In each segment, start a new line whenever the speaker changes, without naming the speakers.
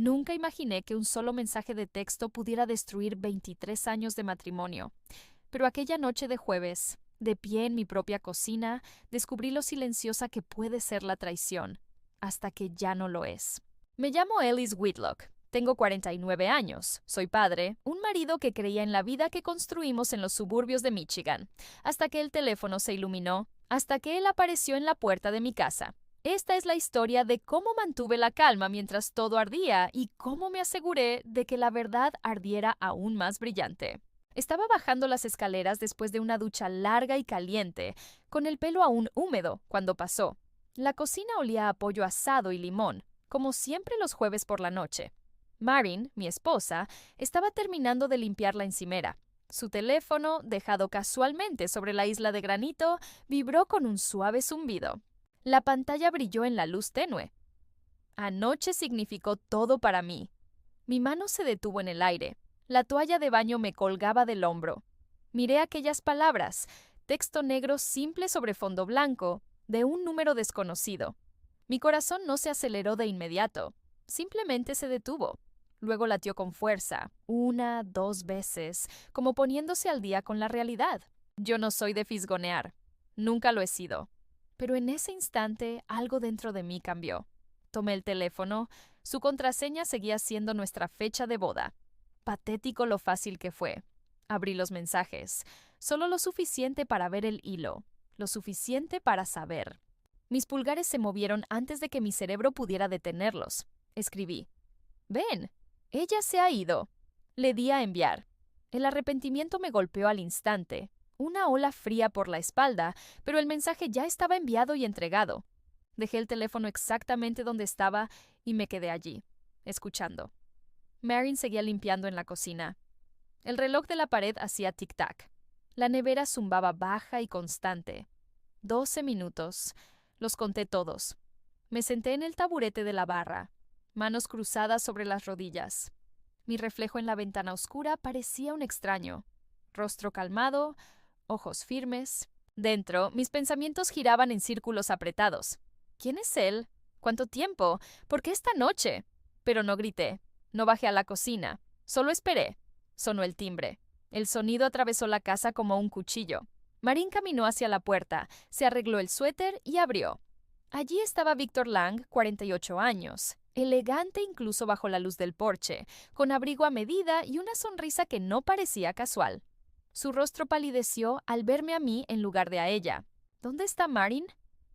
Nunca imaginé que un solo mensaje de texto pudiera destruir 23 años de matrimonio. Pero aquella noche de jueves, de pie en mi propia cocina, descubrí lo silenciosa que puede ser la traición, hasta que ya no lo es. Me llamo Ellis Whitlock. Tengo 49 años, soy padre, un marido que creía en la vida que construimos en los suburbios de Michigan, hasta que el teléfono se iluminó, hasta que él apareció en la puerta de mi casa. Esta es la historia de cómo mantuve la calma mientras todo ardía y cómo me aseguré de que la verdad ardiera aún más brillante. Estaba bajando las escaleras después de una ducha larga y caliente, con el pelo aún húmedo, cuando pasó. La cocina olía a pollo asado y limón, como siempre los jueves por la noche. Marin, mi esposa, estaba terminando de limpiar la encimera. Su teléfono, dejado casualmente sobre la isla de granito, vibró con un suave zumbido. La pantalla brilló en la luz tenue. Anoche significó todo para mí. Mi mano se detuvo en el aire. La toalla de baño me colgaba del hombro. Miré aquellas palabras, texto negro simple sobre fondo blanco, de un número desconocido. Mi corazón no se aceleró de inmediato, simplemente se detuvo. Luego latió con fuerza, 1, 2 veces, como poniéndose al día con la realidad. Yo no soy de fisgonear. Nunca lo he sido. Pero en ese instante algo dentro de mí cambió. Tomé el teléfono. Su contraseña seguía siendo nuestra fecha de boda. Patético lo fácil que fue. Abrí los mensajes. Solo lo suficiente para ver el hilo. Lo suficiente para saber. Mis pulgares se movieron antes de que mi cerebro pudiera detenerlos. Escribí: «Ven, ella se ha ido». Le di a enviar. El arrepentimiento me golpeó al instante. Una ola fría por la espalda, pero el mensaje ya estaba enviado y entregado. Dejé el teléfono exactamente donde estaba y me quedé allí, escuchando. Marin seguía limpiando en la cocina. El reloj de la pared hacía tic-tac. La nevera zumbaba baja y constante. 12 minutos. Los conté todos. Me senté en el taburete de la barra, manos cruzadas sobre las rodillas. Mi reflejo en la ventana oscura parecía un extraño. Rostro calmado, ojos firmes. Dentro, mis pensamientos giraban en círculos apretados. ¿Quién es él? ¿Cuánto tiempo? ¿Por qué esta noche? Pero no grité. No bajé a la cocina. Solo esperé. Sonó el timbre. El sonido atravesó la casa como un cuchillo. Marín caminó hacia la puerta, se arregló el suéter y abrió. Allí estaba Victor Lang, 48 años, elegante incluso bajo la luz del porche, con abrigo a medida y una sonrisa que no parecía casual. Su rostro palideció al verme a mí en lugar de a ella. ¿Dónde está Marin?,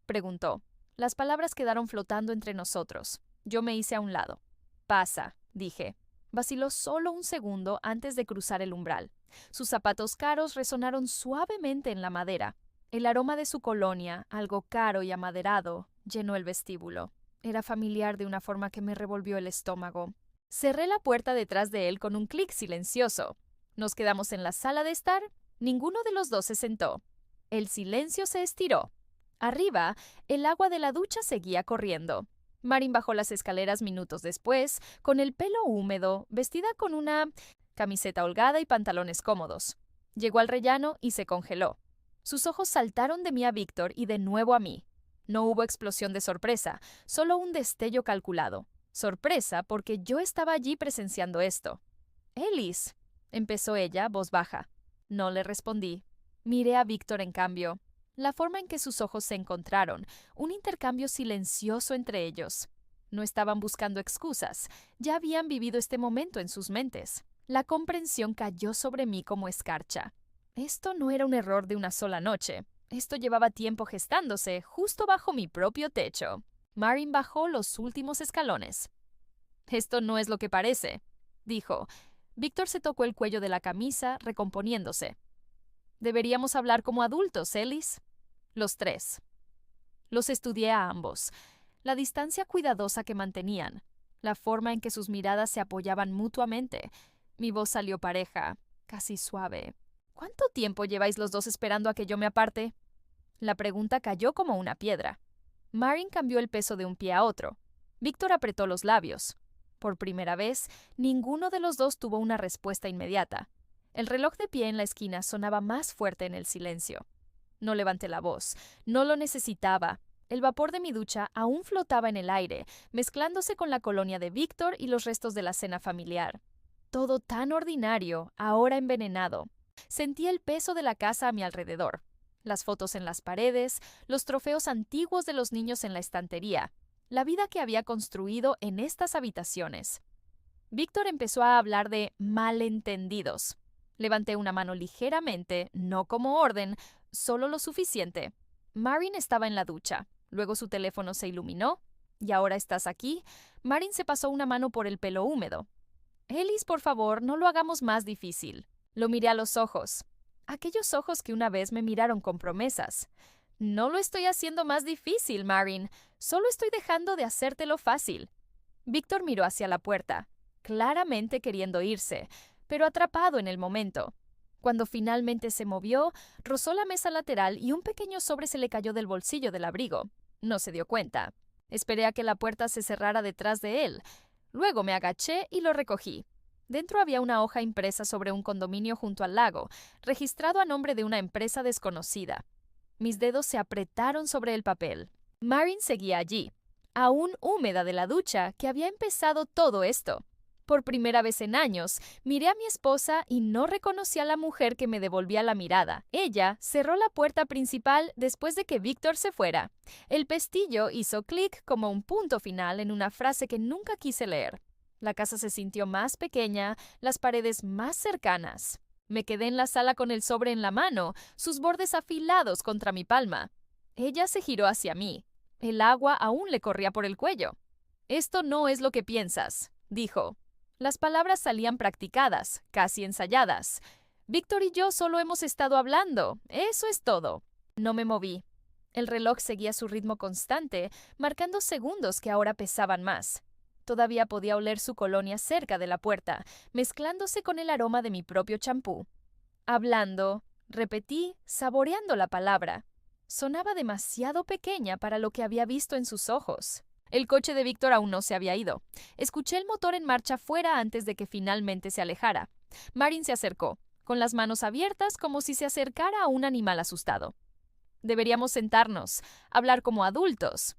preguntó. Las palabras quedaron flotando entre nosotros. Yo me hice a un lado. «Pasa», dije. Vaciló solo un segundo antes de cruzar el umbral. Sus zapatos caros resonaron suavemente en la madera. El aroma de su colonia, algo caro y amaderado, llenó el vestíbulo. Era familiar de una forma que me revolvió el estómago. Cerré la puerta detrás de él con un clic silencioso. Nos quedamos en la sala de estar. Ninguno de los dos se sentó. El silencio se estiró. Arriba, el agua de la ducha seguía corriendo. Marin bajó las escaleras minutos después, con el pelo húmedo, vestida con una camiseta holgada y pantalones cómodos. Llegó al rellano y se congeló. Sus ojos saltaron de mí a Víctor y de nuevo a mí. No hubo explosión de sorpresa, solo un destello calculado. Sorpresa porque yo estaba allí presenciando esto. «Ellis», empezó ella, voz baja. No le respondí. Miré a Víctor en cambio. La forma en que sus ojos se encontraron, un intercambio silencioso entre ellos. No estaban buscando excusas, ya habían vivido este momento en sus mentes. La comprensión cayó sobre mí como escarcha. Esto no era un error de una sola noche. Esto llevaba tiempo gestándose, justo bajo mi propio techo. Marin bajó los últimos escalones. «Esto no es lo que parece», dijo. Víctor se tocó el cuello de la camisa, recomponiéndose. «Deberíamos hablar como adultos, Ellis». Los tres. Los estudié a ambos. La distancia cuidadosa que mantenían. La forma en que sus miradas se apoyaban mutuamente. Mi voz salió pareja, casi suave. «¿Cuánto tiempo lleváis los dos esperando a que yo me aparte?». La pregunta cayó como una piedra. Marin cambió el peso de un pie a otro. Víctor apretó los labios. Por primera vez, ninguno de los dos tuvo una respuesta inmediata. El reloj de pie en la esquina sonaba más fuerte en el silencio. No levanté la voz. No lo necesitaba. El vapor de mi ducha aún flotaba en el aire, mezclándose con la colonia de Víctor y los restos de la cena familiar. Todo tan ordinario, ahora envenenado. Sentía el peso de la casa a mi alrededor. Las fotos en las paredes, los trofeos antiguos de los niños en la estantería, la vida que había construido en estas habitaciones. Víctor empezó a hablar de malentendidos. Levanté una mano ligeramente, no como orden, solo lo suficiente. Marin estaba en la ducha. Luego su teléfono se iluminó. ¿Y ahora estás aquí? Marin se pasó una mano por el pelo húmedo. Ellis, por favor, no lo hagamos más difícil. Lo miré a los ojos. Aquellos ojos que una vez me miraron con promesas. No lo estoy haciendo más difícil, Marin. Solo estoy dejando de hacértelo fácil. Víctor miró hacia la puerta, claramente queriendo irse, pero atrapado en el momento. Cuando finalmente se movió, rozó la mesa lateral y un pequeño sobre se le cayó del bolsillo del abrigo. No se dio cuenta. Esperé a que la puerta se cerrara detrás de él. Luego me agaché y lo recogí. Dentro había una hoja impresa sobre un condominio junto al lago, registrado a nombre de una empresa desconocida. Mis dedos se apretaron sobre el papel. Marin seguía allí, aún húmeda de la ducha que había empezado todo esto. Por primera vez en años, miré a mi esposa y no reconocí a la mujer que me devolvía la mirada. Ella cerró la puerta principal después de que Víctor se fuera. El pestillo hizo clic como un punto final en una frase que nunca quise leer. La casa se sintió más pequeña, las paredes más cercanas. Me quedé en la sala con el sobre en la mano, sus bordes afilados contra mi palma. Ella se giró hacia mí. El agua aún le corría por el cuello. «Esto no es lo que piensas», dijo. Las palabras salían practicadas, casi ensayadas. Víctor y yo solo hemos estado hablando. Eso es todo. No me moví. El reloj seguía su ritmo constante, marcando segundos que ahora pesaban más. Todavía podía oler su colonia cerca de la puerta, mezclándose con el aroma de mi propio champú. Hablando, repetí, saboreando la palabra. Sonaba demasiado pequeña para lo que había visto en sus ojos. El coche de Víctor aún no se había ido. Escuché el motor en marcha fuera antes de que finalmente se alejara. Marin se acercó, con las manos abiertas como si se acercara a un animal asustado. Deberíamos sentarnos, hablar como adultos.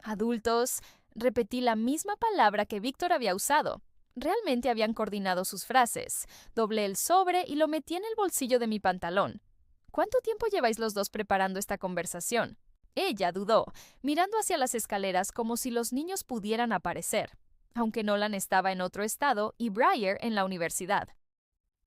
Adultos, repetí la misma palabra que Víctor había usado. Realmente habían coordinado sus frases. Doblé el sobre y lo metí en el bolsillo de mi pantalón. ¿Cuánto tiempo lleváis los dos preparando esta conversación? Ella dudó, mirando hacia las escaleras como si los niños pudieran aparecer, aunque Nolan estaba en otro estado y Briar en la universidad.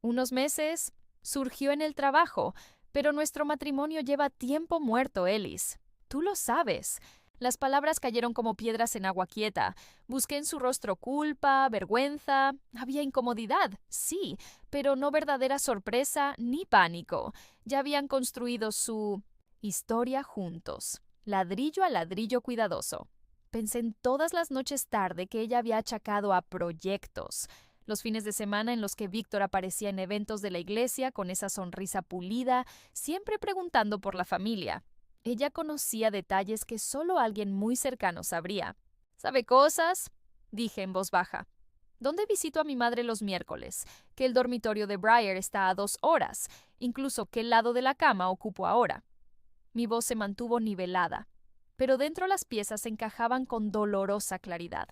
Unos meses, surgió en el trabajo, pero nuestro matrimonio lleva tiempo muerto, Ellis. Tú lo sabes. Las palabras cayeron como piedras en agua quieta. Busqué en su rostro culpa, vergüenza. Había incomodidad, sí, pero no verdadera sorpresa ni pánico. Ya habían construido su historia juntos, ladrillo a ladrillo cuidadoso. Pensé en todas las noches tarde que ella había achacado a proyectos. Los fines de semana en los que Víctor aparecía en eventos de la iglesia con esa sonrisa pulida, siempre preguntando por la familia. Ella conocía detalles que solo alguien muy cercano sabría. ¿Sabe cosas?, dije en voz baja. ¿Dónde visito a mi madre los miércoles? Que el dormitorio de Briar está a 2 horas, incluso qué lado de la cama ocupo ahora. Mi voz se mantuvo nivelada, pero dentro las piezas se encajaban con dolorosa claridad.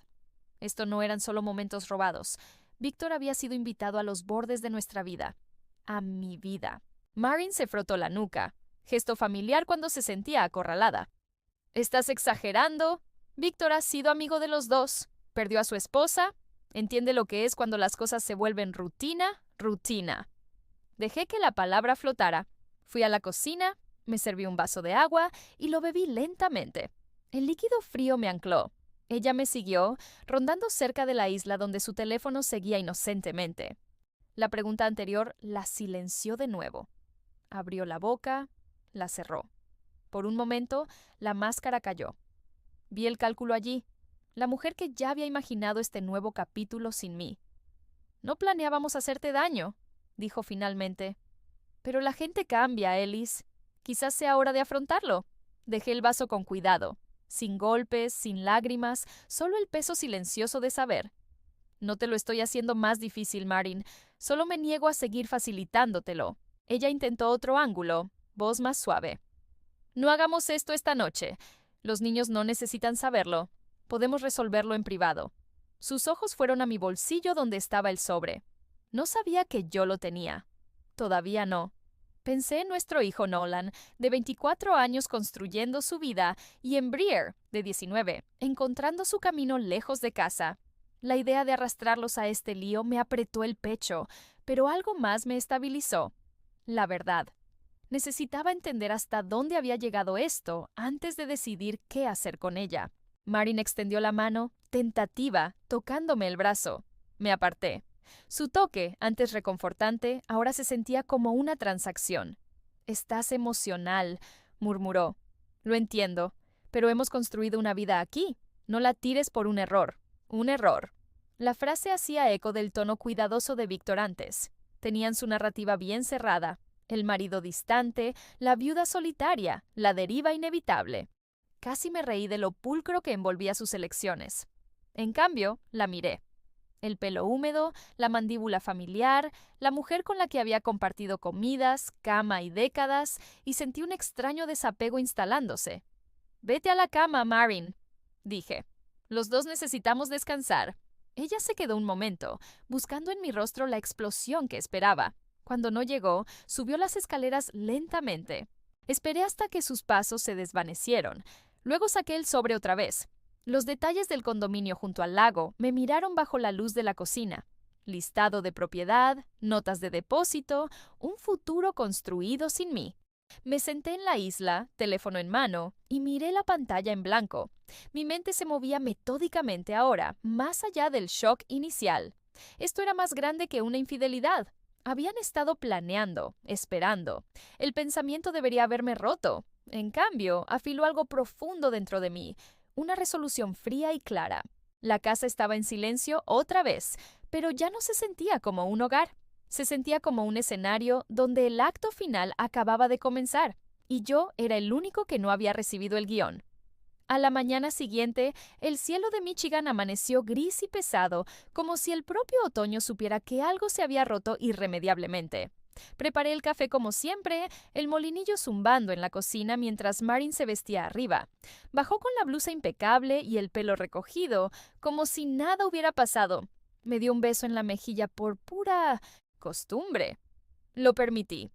Esto no eran solo momentos robados. Víctor había sido invitado a los bordes de nuestra vida. A mi vida. Marin se frotó la nuca, gesto familiar cuando se sentía acorralada. ¿Estás exagerando? Víctor ha sido amigo de los dos. Perdió a su esposa. Entiende lo que es cuando las cosas se vuelven rutina. Dejé que la palabra flotara. Fui a la cocina, me serví un vaso de agua y lo bebí lentamente. El líquido frío me ancló. Ella me siguió, rondando cerca de la isla donde su teléfono seguía inocentemente. La pregunta anterior la silenció de nuevo. Abrió la boca, la cerró. Por un momento, la máscara cayó. Vi el cálculo allí, la mujer que ya había imaginado este nuevo capítulo sin mí. «No planeábamos hacerte daño», dijo finalmente. «Pero la gente cambia, Ellis. Quizás sea hora de afrontarlo». Dejé el vaso con cuidado, sin golpes, sin lágrimas, solo el peso silencioso de saber. «No te lo estoy haciendo más difícil, Marin. Solo me niego a seguir facilitándotelo». Ella intentó otro ángulo, voz más suave. «No hagamos esto esta noche. Los niños no necesitan saberlo. Podemos resolverlo en privado. Sus ojos fueron a mi bolsillo donde estaba el sobre. No sabía que yo lo tenía. Todavía no. Pensé en nuestro hijo Nolan, de 24 años construyendo su vida, y en Brier, de 19, encontrando su camino lejos de casa. La idea de arrastrarlos a este lío me apretó el pecho, pero algo más me estabilizó. La verdad. Necesitaba entender hasta dónde había llegado esto antes de decidir qué hacer con ella. Marin extendió la mano, tentativa, tocándome el brazo. Me aparté. Su toque, antes reconfortante, ahora se sentía como una transacción. «Estás emocional», murmuró. «Lo entiendo, pero hemos construido una vida aquí. No la tires por un error». «Un error». La frase hacía eco del tono cuidadoso de Víctor antes. Tenían su narrativa bien cerrada. El marido distante, la viuda solitaria, la deriva inevitable. Casi me reí de lo pulcro que envolvía sus elecciones. En cambio, la miré. El pelo húmedo, la mandíbula familiar, la mujer con la que había compartido comidas, cama y décadas, y sentí un extraño desapego instalándose. «Vete a la cama, Marin», dije. «Los dos necesitamos descansar». Ella se quedó un momento, buscando en mi rostro la explosión que esperaba. Cuando no llegó, subió las escaleras lentamente. Esperé hasta que sus pasos se desvanecieron. Luego saqué el sobre otra vez. Los detalles del condominio junto al lago me miraron bajo la luz de la cocina. Listado de propiedad, notas de depósito, un futuro construido sin mí. Me senté en la isla, teléfono en mano, y miré la pantalla en blanco. Mi mente se movía metódicamente ahora, más allá del shock inicial. Esto era más grande que una infidelidad. Habían estado planeando, esperando. El pensamiento debería haberme roto. En cambio, afiló algo profundo dentro de mí. Una resolución fría y clara. La casa estaba en silencio otra vez, pero ya no se sentía como un hogar. Se sentía como un escenario donde el acto final acababa de comenzar, y yo era el único que no había recibido el guión. A la mañana siguiente, el cielo de Michigan amaneció gris y pesado, como si el propio otoño supiera que algo se había roto irremediablemente. Preparé el café como siempre, el molinillo zumbando en la cocina mientras Marin se vestía arriba. Bajó con la blusa impecable y el pelo recogido, como si nada hubiera pasado. Me dio un beso en la mejilla por pura costumbre. Lo permití.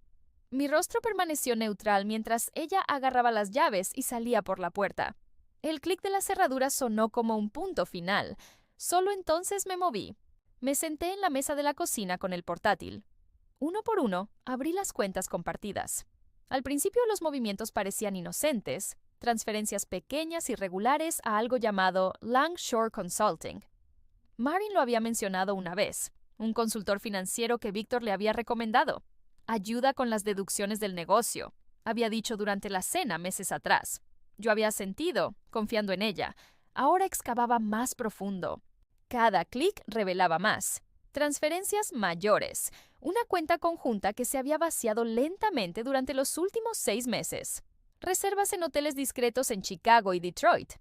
Mi rostro permaneció neutral mientras ella agarraba las llaves y salía por la puerta. El clic de la cerradura sonó como un punto final. Solo entonces me moví. Me senté en la mesa de la cocina con el portátil. Uno por uno, abrí las cuentas compartidas. Al principio los movimientos parecían inocentes, transferencias pequeñas y regulares a algo llamado Langshore Consulting. Marin lo había mencionado una vez, un consultor financiero que Víctor le había recomendado. Ayuda con las deducciones del negocio, había dicho durante la cena meses atrás. Yo había sentido, confiando en ella. Ahora excavaba más profundo. Cada clic revelaba más. Transferencias mayores. Una cuenta conjunta que se había vaciado lentamente durante los últimos 6 meses. Reservas en hoteles discretos en Chicago y Detroit.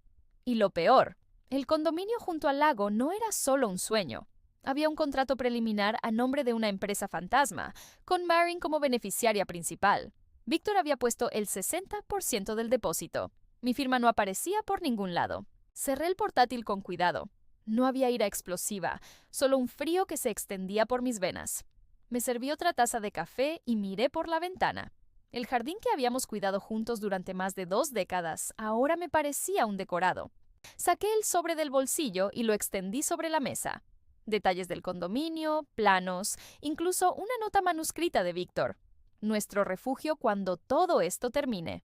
Y lo peor, el condominio junto al lago no era solo un sueño. Había un contrato preliminar a nombre de una empresa fantasma, con Marin como beneficiaria principal. Víctor había puesto el 60% del depósito. Mi firma no aparecía por ningún lado. Cerré el portátil con cuidado. No había ira explosiva, solo un frío que se extendía por mis venas. Me serví otra taza de café y miré por la ventana. El jardín que habíamos cuidado juntos durante más de 2 décadas ahora me parecía un decorado. Saqué el sobre del bolsillo y lo extendí sobre la mesa. Detalles del condominio, planos, incluso una nota manuscrita de Víctor. Nuestro refugio cuando todo esto termine.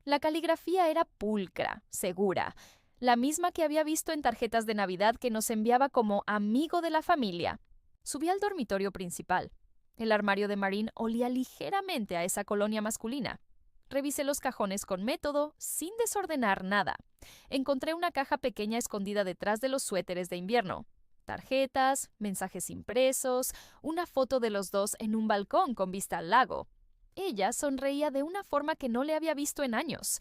La caligrafía era pulcra, segura, la misma que había visto en tarjetas de Navidad que nos enviaba como amigo de la familia. Subí al dormitorio principal. El armario de Marin olía ligeramente a esa colonia masculina. Revisé los cajones con método, sin desordenar nada. Encontré una caja pequeña escondida detrás de los suéteres de invierno. Tarjetas, mensajes impresos, una foto de los dos en un balcón con vista al lago. Ella sonreía de una forma que no le había visto en años.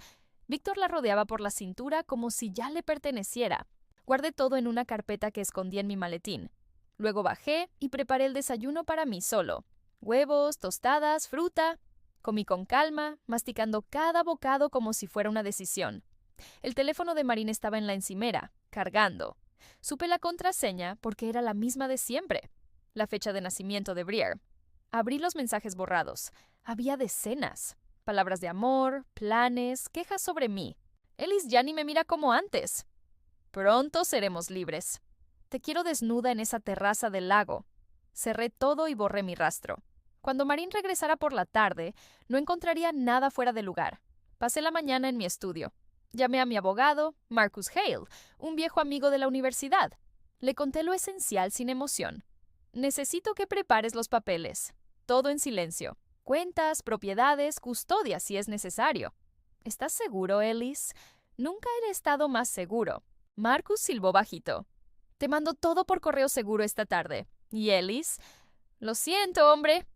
Víctor la rodeaba por la cintura como si ya le perteneciera. Guardé todo en una carpeta que escondí en mi maletín. Luego bajé y preparé el desayuno para mí solo. Huevos, tostadas, fruta. Comí con calma, masticando cada bocado como si fuera una decisión. El teléfono de Marín estaba en la encimera, cargando. Supe la contraseña porque era la misma de siempre. La fecha de nacimiento de Briere. Abrí los mensajes borrados. Había decenas. Palabras de amor, planes, quejas sobre mí. Ellis ya ni me mira como antes. Pronto seremos libres. Te quiero desnuda en esa terraza del lago. Cerré todo y borré mi rastro. Cuando Marín regresara por la tarde, no encontraría nada fuera de lugar. Pasé la mañana en mi estudio. Llamé a mi abogado, Marcus Hale, un viejo amigo de la universidad. Le conté lo esencial sin emoción. Necesito que prepares los papeles. Todo en silencio. Cuentas, propiedades, custodia si es necesario. ¿Estás seguro, Ellis? Nunca he estado más seguro. Marcus silbó bajito. Te mando todo por correo seguro esta tarde. ¿Y Ellis? Lo siento, hombre.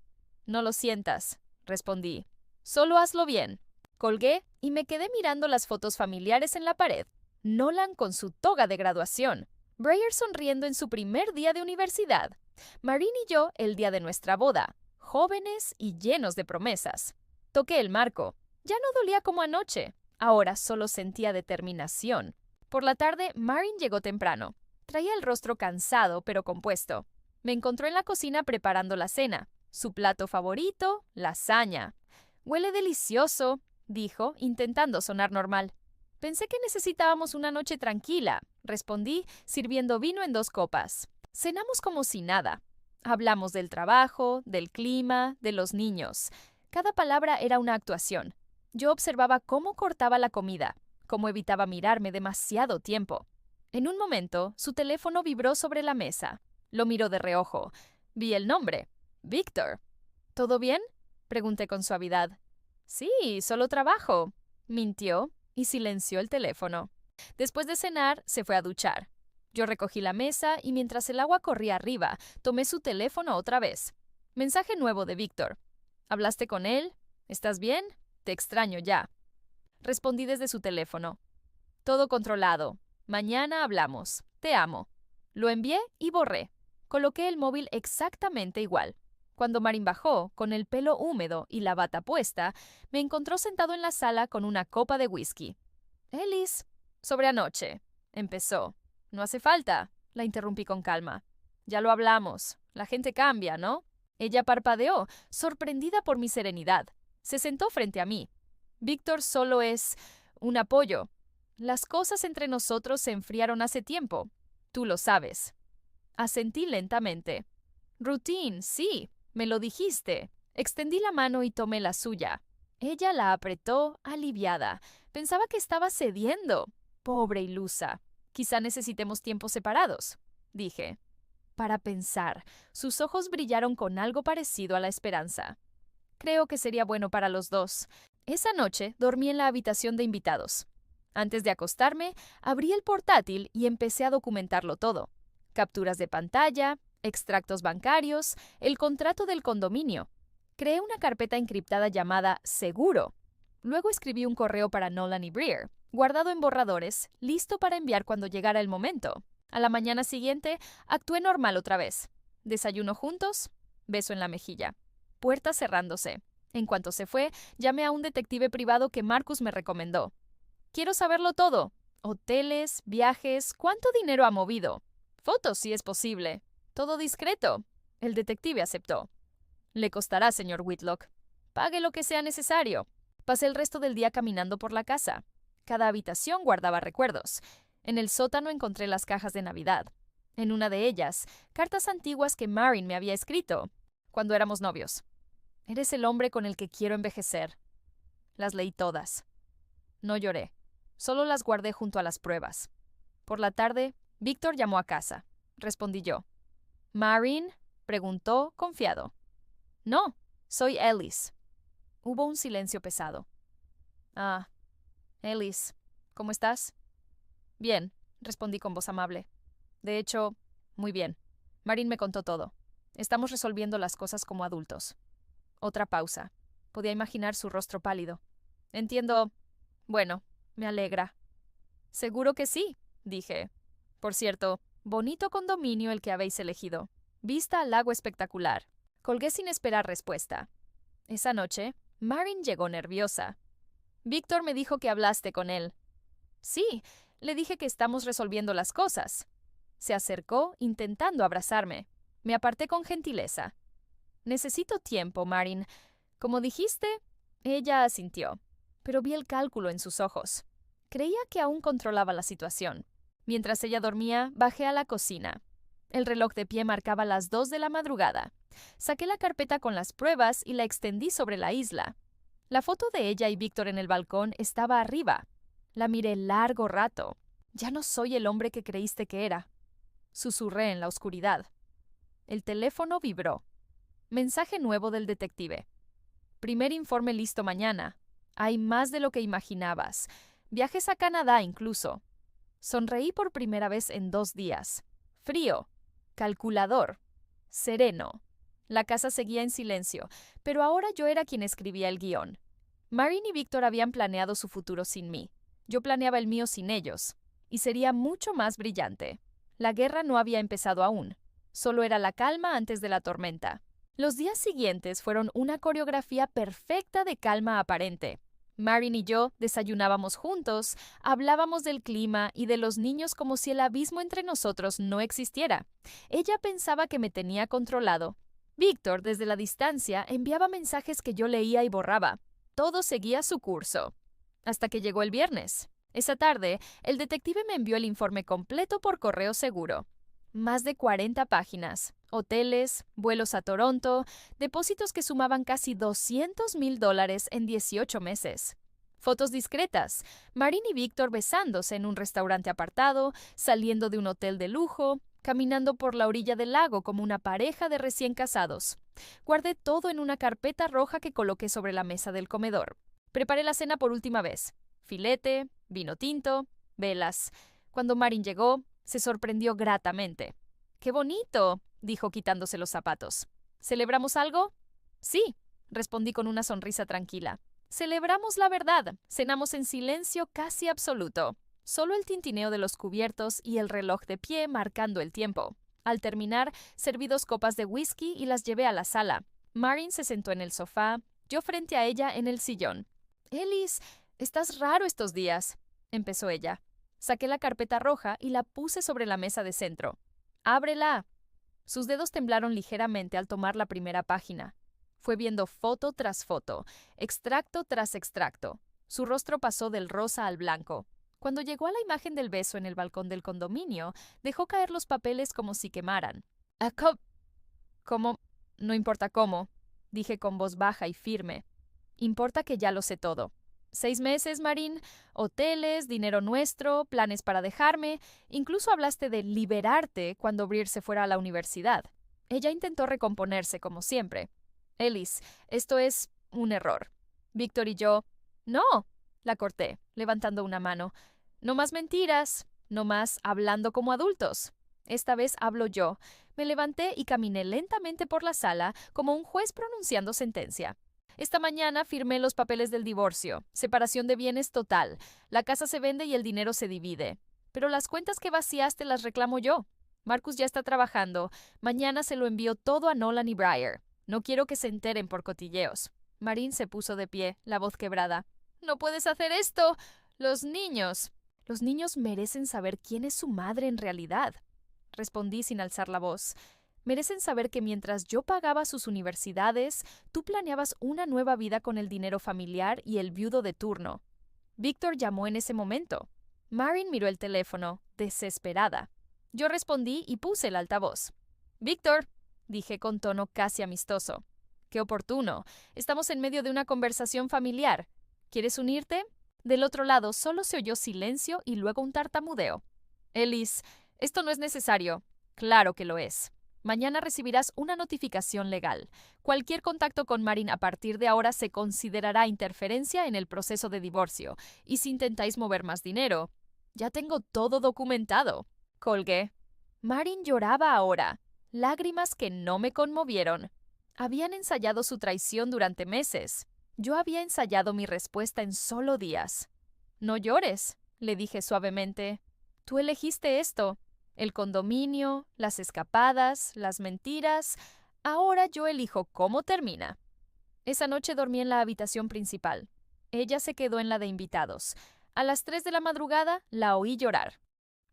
No lo sientas, respondí. Solo hazlo bien. Colgué y me quedé mirando las fotos familiares en la pared. Nolan con su toga de graduación. Briere sonriendo en su primer día de universidad. Marín y yo el día de nuestra boda. Jóvenes y llenos de promesas. Toqué el marco. Ya no dolía como anoche. Ahora solo sentía determinación. Por la tarde, Marín llegó temprano. Traía el rostro cansado pero compuesto. Me encontró en la cocina preparando la cena. Su plato favorito, lasaña. Huele delicioso, dijo, intentando sonar normal. Pensé que necesitábamos una noche tranquila, respondí, sirviendo vino en 2 copas. Cenamos como si nada. Hablamos del trabajo, del clima, de los niños. Cada palabra era una actuación. Yo observaba cómo cortaba la comida, cómo evitaba mirarme demasiado tiempo. En un momento, su teléfono vibró sobre la mesa. Lo miró de reojo. Vi el nombre. Víctor. ¿Todo bien? Pregunté con suavidad. Sí, solo trabajo. Mintió y silenció el teléfono. Después de cenar, se fue a duchar. Yo recogí la mesa y mientras el agua corría arriba, tomé su teléfono otra vez. Mensaje nuevo de Víctor. ¿Hablaste con él? ¿Estás bien? Te extraño ya. Respondí desde su teléfono. Todo controlado. Mañana hablamos. Te amo. Lo envié y borré. Coloqué el móvil exactamente igual. Cuando Marín bajó, con el pelo húmedo y la bata puesta, me encontró sentado en la sala con una copa de whisky. Ellis, sobre anoche. Empezó. No hace falta, la interrumpí con calma. Ya lo hablamos. La gente cambia, ¿no? Ella parpadeó, sorprendida por mi serenidad. Se sentó frente a mí. Víctor solo es un apoyo. Las cosas entre nosotros se enfriaron hace tiempo. Tú lo sabes. Asentí lentamente. Routine, sí, me lo dijiste. Extendí la mano y tomé la suya. Ella la apretó, aliviada. Pensaba que estaba cediendo. Pobre ilusa. Quizá necesitemos tiempos separados, dije. Para pensar, sus ojos brillaron con algo parecido a la esperanza. Creo que sería bueno para los dos. Esa noche dormí en la habitación de invitados. Antes de acostarme, abrí el portátil y empecé a documentarlo todo. Capturas de pantalla, extractos bancarios, el contrato del condominio. Creé una carpeta encriptada llamada Seguro. Luego escribí un correo para Nolan y Briere, guardado en borradores, listo para enviar cuando llegara el momento. A la mañana siguiente, actué normal otra vez. Desayuno juntos, beso en la mejilla. Puerta cerrándose. En cuanto se fue, llamé a un detective privado que Marcus me recomendó. Quiero saberlo todo. Hoteles, viajes, ¿cuánto dinero ha movido? Fotos, si es posible. Todo discreto. El detective aceptó. Le costará, señor Whitlock. Pague lo que sea necesario. Pasé el resto del día caminando por la casa. Cada habitación guardaba recuerdos. En el sótano encontré las cajas de Navidad. En una de ellas, cartas antiguas que Marín me había escrito cuando éramos novios. Eres el hombre con el que quiero envejecer. Las leí todas. No lloré. Solo las guardé junto a las pruebas. Por la tarde, Víctor llamó a casa. Respondí yo. ¿Marín? Preguntó, confiado. No, soy Ellis. Hubo un silencio pesado. Ah, Ellis, ¿cómo estás? Bien, respondí con voz amable. De hecho, muy bien. Marín me contó todo. Estamos resolviendo las cosas como adultos. Otra pausa. Podía imaginar su rostro pálido. Entiendo. Bueno, me alegra. Seguro que sí, dije. Por cierto, bonito condominio el que habéis elegido. Vista al lago espectacular. Colgué sin esperar respuesta. Esa noche, Marín llegó nerviosa. Víctor me dijo que hablaste con él. Sí, le dije que estamos resolviendo las cosas. Se acercó, intentando abrazarme. Me aparté con gentileza. Necesito tiempo, Marin. Como dijiste, ella asintió, pero vi el cálculo en sus ojos. Creía que aún controlaba la situación. Mientras ella dormía, bajé a la cocina. El reloj de pie marcaba las 2 de la madrugada. Saqué la carpeta con las pruebas y la extendí sobre la isla. La foto de ella y Víctor en el balcón estaba arriba. La miré largo rato. Ya no soy el hombre que creíste que era. Susurré en la oscuridad. El teléfono vibró. Mensaje nuevo del detective. Primer informe listo mañana. Hay más de lo que imaginabas. Viajes a Canadá incluso. Sonreí por primera vez en 2 días. Frío. Calculador. Sereno. La casa seguía en silencio, pero ahora yo era quien escribía el guión. Marin y Víctor habían planeado su futuro sin mí. Yo planeaba el mío sin ellos. Y sería mucho más brillante. La guerra no había empezado aún. Solo era la calma antes de la tormenta. Los días siguientes fueron una coreografía perfecta de calma aparente. Marin y yo desayunábamos juntos, hablábamos del clima y de los niños como si el abismo entre nosotros no existiera. Ella pensaba que me tenía controlado. Víctor, desde la distancia, enviaba mensajes que yo leía y borraba. Todo seguía su curso. Hasta que llegó el viernes. Esa tarde, el detective me envió el informe completo por correo seguro. Más de 40 páginas, hoteles, vuelos a Toronto, depósitos que sumaban casi $200,000 en 18 meses. Fotos discretas, Marin y Víctor besándose en un restaurante apartado, saliendo de un hotel de lujo, caminando por la orilla del lago como una pareja de recién casados. Guardé todo en una carpeta roja que coloqué sobre la mesa del comedor. Preparé la cena por última vez. Filete, vino tinto, velas. Cuando Marin llegó, se sorprendió gratamente. ¡Qué bonito!, dijo quitándose los zapatos. ¿Celebramos algo? Sí, respondí con una sonrisa tranquila. Celebramos la verdad. Cenamos en silencio casi absoluto. Solo el tintineo de los cubiertos y el reloj de pie marcando el tiempo. Al terminar, serví 2 copas de whisky y las llevé a la sala. Marin se sentó en el sofá, yo frente a ella en el sillón. «Ellis, estás raro estos días», empezó ella. Saqué la carpeta roja y la puse sobre la mesa de centro. «Ábrela». Sus dedos temblaron ligeramente al tomar la primera página. Fue viendo foto tras foto, extracto tras extracto. Su rostro pasó del rosa al blanco. Cuando llegó a la imagen del beso en el balcón del condominio, dejó caer los papeles como si quemaran. ¿Cómo? No importa cómo, dije con voz baja y firme. Importa que ya lo sé todo. 6 meses, Marín, hoteles, dinero nuestro, planes para dejarme. Incluso hablaste de liberarte cuando Breer se fuera a la universidad. Ella intentó recomponerse, como siempre. Ellis, esto es un error. Víctor y yo... No, la corté, levantando una mano. No más mentiras, no más hablando como adultos. Esta vez hablo yo. Me levanté y caminé lentamente por la sala como un juez pronunciando sentencia. Esta mañana firmé los papeles del divorcio. Separación de bienes total. La casa se vende y el dinero se divide. Pero las cuentas que vaciaste las reclamo yo. Marcus ya está trabajando. Mañana se lo envío todo a Nolan y Breer. No quiero que se enteren por cotilleos. Marín se puso de pie, la voz quebrada. «¡No puedes hacer esto! Los niños. Los niños merecen saber quién es su madre en realidad», respondí sin alzar la voz. «Merecen saber que mientras yo pagaba sus universidades, tú planeabas una nueva vida con el dinero familiar y el viudo de turno». Víctor llamó en ese momento. Marin miró el teléfono, desesperada. Yo respondí y puse el altavoz. «Víctor», dije con tono casi amistoso. «Qué oportuno. Estamos en medio de una conversación familiar. ¿Quieres unirte?» Del otro lado solo se oyó silencio y luego un tartamudeo. «Ellis, esto no es necesario». «Claro que lo es. Mañana recibirás una notificación legal. Cualquier contacto con Marin a partir de ahora se considerará interferencia en el proceso de divorcio. Y si intentáis mover más dinero...» «Ya tengo todo documentado». Colgué. Marin lloraba ahora. Lágrimas que no me conmovieron. Habían ensayado su traición durante meses. Yo había ensayado mi respuesta en solo días. «No llores», le dije suavemente. «Tú elegiste esto. El condominio, las escapadas, las mentiras. Ahora yo elijo cómo termina». Esa noche dormí en la habitación principal. Ella se quedó en la de invitados. A las 3 de la madrugada la oí llorar.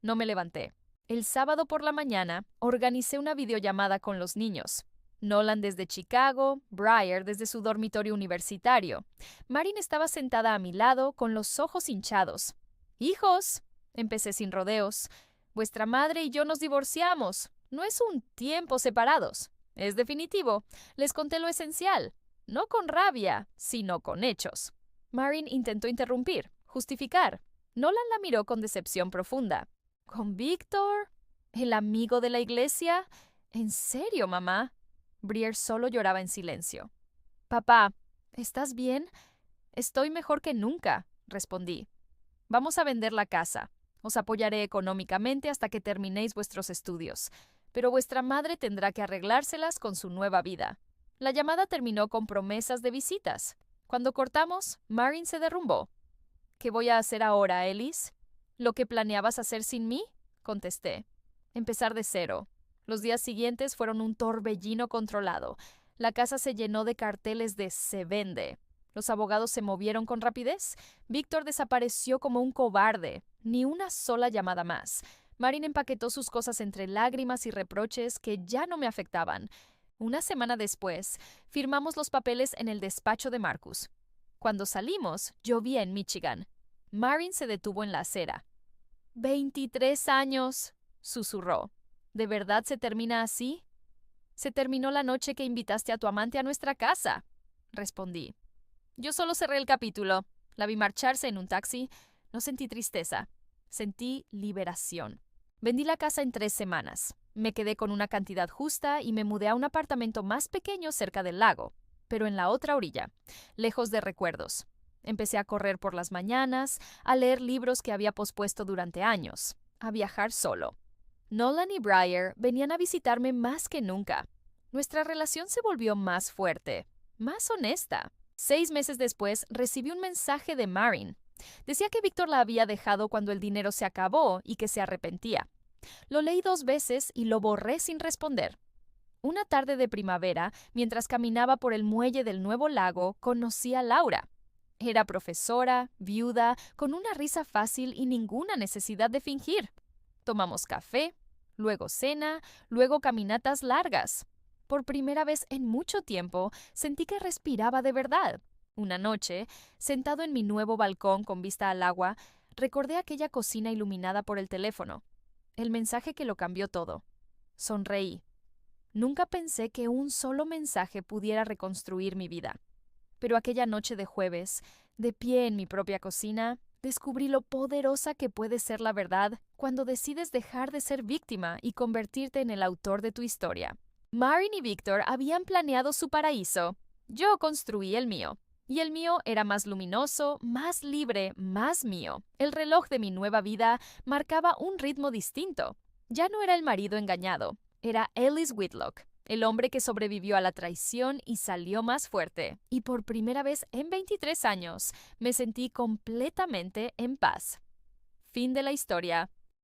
No me levanté. El sábado por la mañana organicé una videollamada con los niños. Nolan desde Chicago, Briar desde su dormitorio universitario. Marin estaba sentada a mi lado con los ojos hinchados. «Hijos», empecé sin rodeos, «vuestra madre y yo nos divorciamos. No es un tiempo separados. Es definitivo. Les conté lo esencial. No con rabia, sino con hechos». Marin intentó interrumpir, justificar. Nolan la miró con decepción profunda. «¿Con Víctor? ¿El amigo de la iglesia? ¿En serio, mamá?» Briar solo lloraba en silencio. «Papá, ¿estás bien?» «Estoy mejor que nunca», respondí. «Vamos a vender la casa. Os apoyaré económicamente hasta que terminéis vuestros estudios. Pero vuestra madre tendrá que arreglárselas con su nueva vida». La llamada terminó con promesas de visitas. Cuando cortamos, Marin se derrumbó. «¿Qué voy a hacer ahora, Ellis?» «Lo que planeabas hacer sin mí», contesté. «Empezar de cero». Los días siguientes fueron un torbellino controlado. La casa se llenó de carteles de «se vende». Los abogados se movieron con rapidez. Víctor desapareció como un cobarde. Ni una sola llamada más. Marin empaquetó sus cosas entre lágrimas y reproches que ya no me afectaban. Una semana después, firmamos los papeles en el despacho de Marcus. Cuando salimos, llovía en Michigan. Marin se detuvo en la acera. «23 años», susurró. «¿De verdad se termina así?» «Se terminó la noche que invitaste a tu amante a nuestra casa», respondí. Yo solo cerré el capítulo. La vi marcharse en un taxi. No sentí tristeza. Sentí liberación. Vendí la casa en 3 semanas. Me quedé con una cantidad justa y me mudé a un apartamento más pequeño cerca del lago, pero en la otra orilla, lejos de recuerdos. Empecé a correr por las mañanas, a leer libros que había pospuesto durante años, a viajar solo. Nolan y Briar venían a visitarme más que nunca. Nuestra relación se volvió más fuerte, más honesta. 6 meses después recibí un mensaje de Marin. Decía que Víctor la había dejado cuando el dinero se acabó y que se arrepentía. Lo leí 2 veces y lo borré sin responder. Una tarde de primavera, mientras caminaba por el muelle del nuevo lago, conocí a Laura. Era profesora, viuda, con una risa fácil y ninguna necesidad de fingir. Tomamos café, luego cena, luego caminatas largas. Por primera vez en mucho tiempo, sentí que respiraba de verdad. Una noche, sentado en mi nuevo balcón con vista al agua, recordé aquella cocina iluminada por el teléfono. El mensaje que lo cambió todo. Sonreí. Nunca pensé que un solo mensaje pudiera reconstruir mi vida. Pero aquella noche de jueves, de pie en mi propia cocina, descubrí lo poderosa que puede ser la verdad cuando decides dejar de ser víctima y convertirte en el autor de tu historia. Marin y Víctor habían planeado su paraíso. Yo construí el mío. Y el mío era más luminoso, más libre, más mío. El reloj de mi nueva vida marcaba un ritmo distinto. Ya no era el marido engañado. Era Ellis Whitlock, el hombre que sobrevivió a la traición y salió más fuerte. Y por primera vez en 23 años me sentí completamente en paz. Fin de la historia.